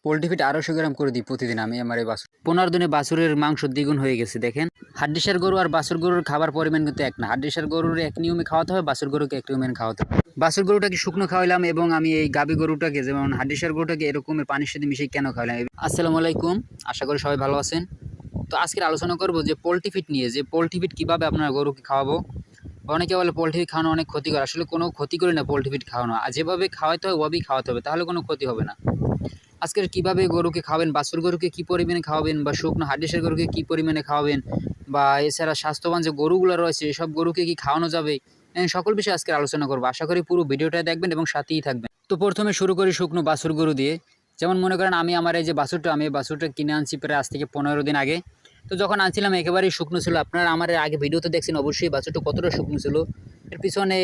Poultry fit 250 গ্রাম করে দিই প্রতিদিন আমি আমার এই বাছুর। 15 দিনে বাছুরের মাংস দ্বিগুণ হয়ে গেছে দেখেন। হাড্ডিসার গরু আর বাছুর গরুর খাবার পরিমাণ কিন্তু এক না। হাড্ডিসার গরুর এক নিয়মে খাওয়াতে হবে, বাছুর গরুকে এক নিয়মে খাওয়াতে হবে। বাছুর গরুটাকে শুকনো খাওয়াইলাম এবং আমি এই গাভী গরুটাকে যেমন হাড্ডিসার গরুটাকে এরকমের পানির সাথে মিশিয়ে কেন খাওয়াইলাম। আসসালামু আলাইকুম, আশা করি সবাই ভালো আছেন। তো আজকের আলোচনা করব যে পোল্ট্রি ফিট নিয়ে, যে পোল্ট্রি ফিট কীভাবে আপনার গরুকে খাওয়াবো। অনেকে বলে পোল্ট্রি ফিট খাওয়ানো অনেক ক্ষতিকর, আসলে কোনো ক্ষতি করে না পোল্ট্রি ফিট খাওয়ানো, আর যেভাবে খাওয়াতে হয় ওভাবেই খাওয়াতে হবে, তাহলে কোনো ক্ষতি হবে না। আজকের কিভাবে গরুকে খাওয়াবেন, বাছুর গরুকে কী পরিমাণে খাওয়াবেন, বা শুকনো হাড্ডিসার গরুকে কী পরিমাণে খাওয়াবেন, বা এছাড়া স্বাস্থ্যবান যে গরুগুলো রয়েছে এসব গরুকে কি খাওয়ানো যাবে, সকল বিষয়ে আজকে আলোচনা করবো। আশা করি পুরো ভিডিওটা দেখবেন এবং সাথেই থাকবেন। তো প্রথমে শুরু করি শুকনো বাছুর গরু দিয়ে। যেমন মনে করেন আমি আমার এই যে বাছুরটা, আমি এই বাছুরটা কিনে আনছি প্রায় আজ থেকে 15 দিন আগে। তো যখন আনছিলাম একেবারেই শুকনো ছিল। আপনারা আমার আগে ভিডিওতে দেখছেন অবশ্যই বাছুরটা কতটা শুকনো ছিল। এর পিছনে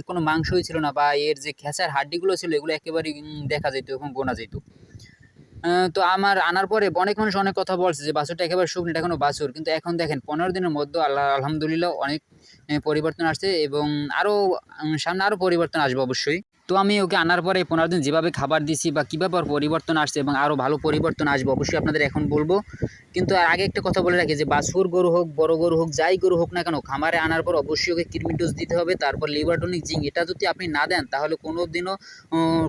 কোনো মাংসই ছিল না, বা এর যে খেঁচার হাড্ডিগুলো ছিল এগুলো একেবারেই দেখা যেত এবং গোনা যেত। তো আমার আনার পরে অনেক মানুষ অনেক কথা বলছে যে বাছুরটা একেবারে শুকনো, এটা এখনো বাছুর। কিন্তু এখন দেখেন 15 দিনের মধ্যে আলহামদুলিল্লাহ অনেক পরিবর্তন আসছে, এবং আরও সামনে আরও পরিবর্তন আসবে অবশ্যই। তো আমি ওকে আনার পরে 15 দিন যেভাবে খাবার দিছি বা কীভাবে ওর পরিবর্তন আসছে এবং আরও ভালো পরিবর্তন আসবে অবশ্যই আপনাদের এখন বলবো। কিন্তু আর আগে একটা কথা বলে রাখি যে বাছুর গরু হোক, বড় গরু হোক, যাই গরু হোক না কেন, খামারে আনার পর অবশ্যই ওকে কৃমি ডোজ দিতে হবে। তারপর লিভার টনিক, জিঙ্ক, এটা যদি আপনি না দেন তাহলে কোনো দিনও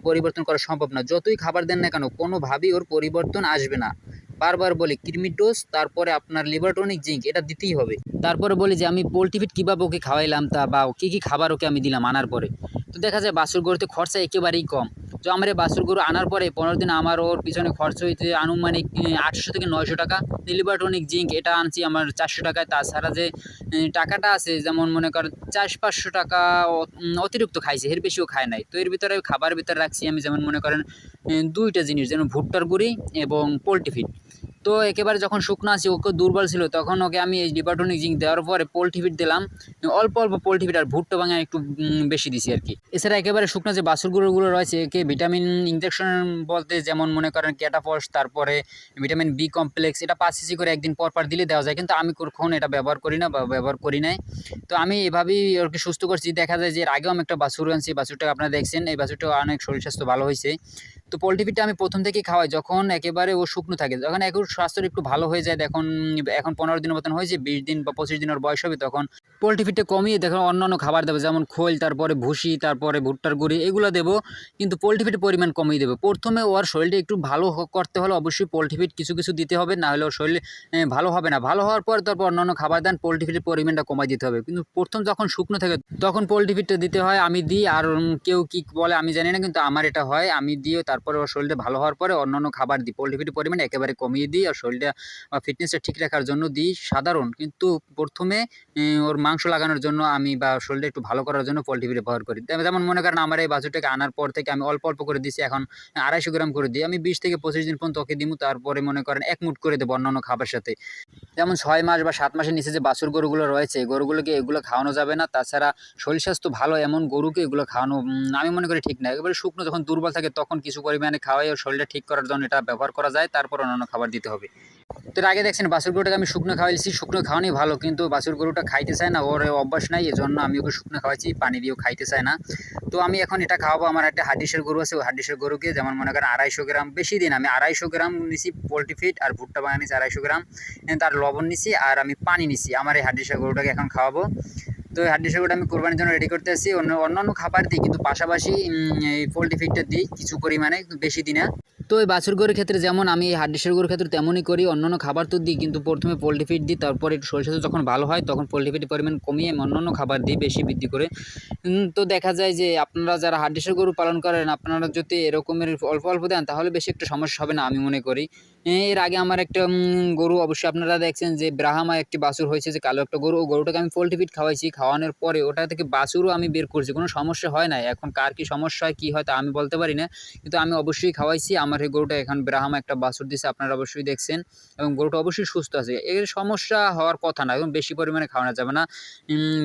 পরিবর্তন করা সম্ভব না। যতই খাবার দেন না কেন কোনোভাবেই ওর পরিবর্তন আসবে না। বারবার বলি কৃমি ডোজ, তারপরে আপনার লিভার টনিক, জিঙ্ক এটা দিতেই হবে। তারপরে বলি যে আমি পোল্ট্রি ফিড কীভাবে ওকে খাওয়াইলাম, তা বা কী খাবার ওকে আমি দিলাম আনার পরে। তো দেখা যায় বাছুর গরুতে খরচা একেবারেই কম। তো আমার এই বাছুর গরু আনার পরে 15 দিন আমার ওর পিছনে খরচ হয়েছে আনুমানিক 800 থেকে 900 টাকা। লিভার টনিক, জিঙ্ক এটা আনছি আমার 400 টাকায়। তাছাড়া যে টাকাটা আছে, যেমন মনে করেন 400-500 টাকা অতিরিক্ত খাইছে, এর বেশিও খায় নাই। তো এর ভিতরে খাবারের ভিতরে রাখছি আমি, যেমন মনে করেন 2টা জিনিস, যেমন ভুট্টার গুঁড়ি এবং পোল্ট্রি ফিড। তো একেবারে যখন শুকনো আছে, ওকে দুর্বল ছিল, তখন ওকে আমি এই লিভার টনিক, জিঙ্ক দেওয়ার পরে পোল্ট্রি ফিড দিলাম। অল্প অল্প পোল্ট্রি ফিড আর ভুট্টা ভাঙা একটু বেশি দিছি আর কি। এছাড়া একেবারে শুকনো যে বাছুর গরুগুলো রয়েছে একে ভিটামিন ইনজেকশন বলতে, যেমন মনে করেন ক্যাটাফস, তারপরে ভিটামিন বি কমপ্লেক্স, এটা 5 সিসি করে একদিন পর পর দিলে দেওয়া যায়, কিন্তু আমি কখনো এটা ব্যবহার করি না বা ব্যবহার করি নাই। তো আমি এভাবেই ওকে সুস্থ করছি। দেখা যায় যে এর আগেও আমি একটা বাছুর আনছি, বাছুরটা আপনারা দেখছেন, এই বাছুরটা অনেক শরীর স্বাস্থ্য ভালো হয়েছে। তো পোল্ট্রি ফিডটা আমি প্রথম থেকেই খাওয়াই যখন একেবারে ও শুকনো থাকে, যখন এখন স্বাস্থ্যটা একটু ভালো হয়ে যায়, এখন 15 দিনের মতন হয়েছে, 20 দিন বা 25 দিন ওর বয়স হবে, তখন পোল্ট্রি ফিডটা কমিয়ে দেখুন অন্যান্য খাবার দেবো, যেমন খোল, তারপরে ভুসি, তারপরে ভুট্টার গুঁড়ি, এগুলো দেবো। কিন্তু পোল্ট্রি ফিডের পরিমাণ কমিয়ে দেবো। প্রথমে ওর শরীরটা একটু ভালো করতে হলে অবশ্যই পোল্ট্রি ফিড কিছু কিছু দিতে হবে, না হলে ওর শরীর ভালো হবে না। ভালো হওয়ার পর তারপর অন্যান্য খাবার দেন, পোল্ট্রি ফিডের পরিমাণটা কমাই দিতে হবে। কিন্তু প্রথম যখন শুকনো থাকে তখন পোল্ট্রি ফিডটা দিতে হয়, আমি দিই। আর কেউ কী বলে আমি জানি না, কিন্তু আমার এটা হয়, আমি দিই। তারপরে ওর শরীরটা ভালো হওয়ার পরে অন্যান্য খাবার দিই, পোল্ট্রি ফিডের পরিমাণ একেবারে কমিয়ে দিই, আর শরীরটা ফিটনেসটা ঠিক রাখার জন্য দিই সাধারণ। কিন্তু প্রথমে ওর মাংস লাগানোর জন্য আমি, বা শরীরটা একটু ভালো করার জন্য পোল্ট্রি ফিড ব্যবহার করি। যেমন মনে করেন আমার এই বাছুরটাকে আনার পর থেকে আমি অল্প অল্প করে দিচ্ছি, এখন 250 গ্রাম করে দিই। আমি 20 থেকে 25 দিন পর্যন্ত ওকে দিমু, তারপরে মনে করেন 1 মুঠ করে দেবো অন্যান্য খাবার সাথে। যেমন 6 মাস বা 7 মাসের নিচে যে বাছুর গরুগুলো রয়েছে, গরুগুলোকে এগুলো খাওয়ানো যাবে না। তাছাড়া শরীর স্বাস্থ্য ভালো এমন গরুকে এগুলো খাওয়ানো আমি মনে করি ঠিক না। একেবারে শুকনো যখন দুর্বল থাকে তখন কিছু পরিমাণে খাওয়াই ওর শরীরটা ঠিক করার জন্য এটা ব্যবহার করা যায়, তারপর অন্যান্য খাবার দিতে হবে। তো এর আগে দেখছেন বাছুর গরুটাকে আমি শুকনো খাওয়াইছি, শুকনো খাওয়ানোই ভালো, কিন্তু বাছুর গরুটা খাইতে চায় না, ওর অভ্যাস নাই, এজন্য আমি ওকে শুকনো খাওয়াইছি, পানি দিয়েও খাইতে চায় না। তো আমি এখন এটা খাওয়াবো। আমার একটা হাড্ডিসার গরু আছে, ওই হাড্ডিসার গরুকে যেমন মনে করেন 250 গ্রাম, বেশি দিন আমি 250 গ্রাম নিছি পোল্ট্রি ফিড, আর ভুট্টা বানিয়ে নিছি 250 গ্রাম, তার লবণ নিছি, আর আমি পানি নিছি আমার এই হাড্ডিসার গরুটাকে এখন খাওয়াবো। তো এই হাড্ডিসার গরুটা আমি কোরবানির জন্য রেডি করতে আসছি। অন্যান্য খাবার দিই, কিন্তু পাশাপাশি এই পোল্ট্রি ফিডটা দিই কিছু পরিমাণে, বেশি দিই না। তো এই বাছুর গরুর ক্ষেত্রে যেমন আমি এই হাড্ডিসার গরুর ক্ষেত্রে তেমনই করি, অন্যান্য খাবার তো দিই, কিন্তু প্রথমে পোল্ট্রি ফিড দিই, তারপরে একটু শরীর স্বাস্থ্য যখন ভালো হয় তখন পোল্ট্রি ফিডের পরিমাণ কমিয়ে আমি অন্যান্য খাবার দিই বেশি বৃদ্ধি করে। তো দেখা যায় যে আপনারা যারা হাড্ডিসার গরু পালন করেন, আপনারা যদি এরকমের অল্প অল্প দেন তাহলে বেশি একটা সমস্যা হবে না আমি মনে করি। এর আগে আমার একটা গরু অবশ্যই আপনারা দেখছেন যে ব্রাহ্মা একটি বাছুর হয়েছে, যে কালো একটা গরু, গরুটাকে আমি পোল্ট্রি ফিড খাওয়াইছি, খাওয়ানোর পরে ওটা থেকে বাছুরও আমি বের করছি, কোনো সমস্যা হয় নাই। এখন কার কী সমস্যা হয় কী হয় তা আমি বলতে পারি না, কিন্তু আমি অবশ্যই খাওয়াইছি। আমার এই গরুটা এখন ব্রাহ্মা একটা বাছুর দিছে, আপনারা অবশ্যই দেখছেন, এবং গরুটা অবশ্যই সুস্থ আছে। এর সমস্যা হওয়ার কথা না, এবং বেশি পরিমাণে খাওয়ানো যাবে না,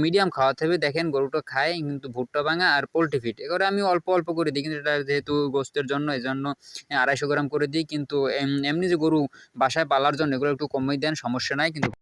মিডিয়াম খাওয়াতে হবে। দেখেন গরুটা খায় কিন্তু ভুট্টা ভাঙা আর পোল্ট্রি ফিড, এবারে আমি অল্প অল্প করে দিই, কিন্তু এটা যেহেতু গোস্তের জন্য এজন্য 250 গ্রাম করে দিই। কিন্তু এমনি যে গরু বাসায় পালার জন্য এগুলো একটু কমই দেন, সমস্যা নাই। কিন্তু